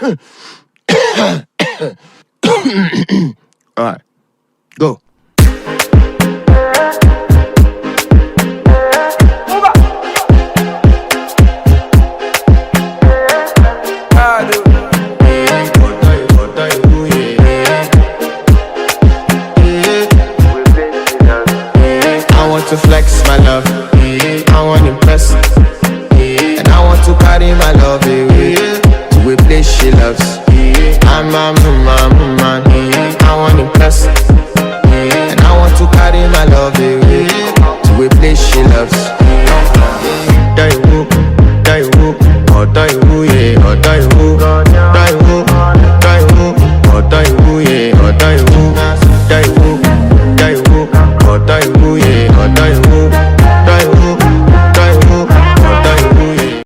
Alright, go. I want to flex my love, I want to impress, and I want to carry my love away to a place she loves. I'm a man, I want to impress, and I want to carry my love away to a place she loves. Die woo, oh die woo, yeah, oh die woo.